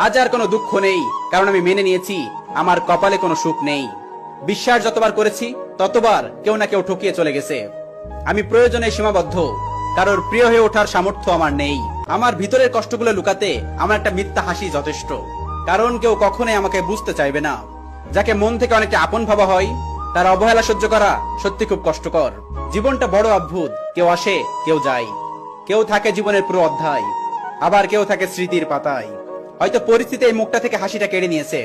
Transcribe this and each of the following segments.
আজ আর কোনো দুঃখ নেই, কারণ আমি মেনে নিয়েছি আমার কপালে কোনো সুখ নেই। বিশ্বাস যতবার করেছি ততবার কেউ না কেউ ঠকিয়ে চলে গেছে। আমি প্রয়োজনে সীমাবদ্ধ, কারোর প্রিয় হয়ে ওঠার সামর্থ্য আমার নেই। আমার ভিতরের কষ্টগুলো লুকাতে আমার একটা মিথ্যা হাসি যথেষ্ট, কারণ কেউ কখনোই আমাকে বুঝতে চাইবে না। যাকে মন থেকে অনেকটা আপন ভাবা হয় তার অবহেলা সহ্য করা সত্যি খুব কষ্টকর। জীবনটা বড় অদ্ভুত, কেউ আসে কেউ যায়, কেউ থাকে জীবনের পুরো অধ্যায়, আবার কেউ থাকে স্মৃতির পাতায়। হয়তো পরিস্থিতি এই মুখটা থেকে হাসিটা কেড়ে নিয়েছে,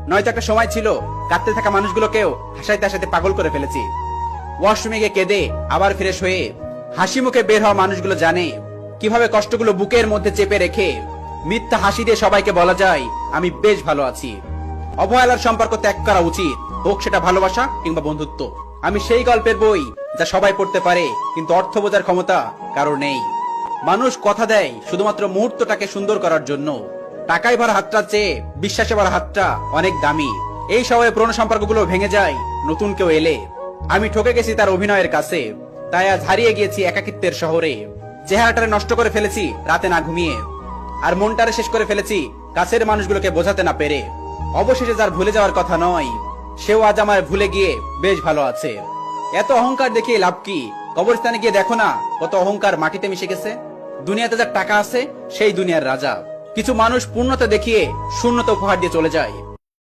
নয়তো একটা সময় ছিল কাঁদতে থাকা মানুষগুলোকেও হাসাইতে হাসাইতে পাগল করে ফেলেছি। ওয়াশরুমে গিয়ে কেঁদে আবার ফ্রেশ হয়ে হাসি মুখে বের হওয়া মানুষগুলো জানে কিভাবে কষ্টগুলো বুকের মধ্যে চেপে রেখে মিথ্যা হাসি দিয়ে সবাইকে বলা যায় আমি বেশ ভালো আছি। অবহেলার সম্পর্ক ত্যাগ করা উচিত, হোক সেটা ভালোবাসা কিংবা বন্ধুত্ব। আমি সেই গল্পের বই যা সবাই পড়তে পারে, কিন্তু অর্থ বোঝার ক্ষমতা কারোর নেই। মানুষ কথা দেয় শুধুমাত্র মুহূর্তটাকে সুন্দর করার জন্য। টাকায় ভরা হাতটা চেয়ে বিশ্বাসে ভরা হাতটা অনেক দামি। এই সময়ে পুরনো সম্পর্কগুলো ভেঙে যায় নতুন কেউ এলে। আমি ঠকে গেছি তার অভিনয়ের কাছে, তাই আজ হারিয়ে গিয়েছি একাকিত্বের শহরে। চেহারাটারে নষ্ট করে ফেলেছি রাতে না ঘুমিয়ে, আর মনটারে শেষ করে ফেলেছি কাছের মানুষগুলোকে বোঝাতে না পেরে। অবশেষে যার ভুলে যাওয়ার কথা নয়, সেও আজ আমার ভুলে গিয়ে বেশ ভালো আছে। এত অহংকার দেখিয়ে লাভ কি? কবরস্থানে গিয়ে দেখো না কত অহংকার মাটিতে মিশে গেছে। দুনিয়াতে যার টাকা আছে সেই দুনিয়ার রাজা। কিছু মানুষ পূর্ণতা দেখিয়ে শূন্যতা উপহার দিয়ে চলে যায়।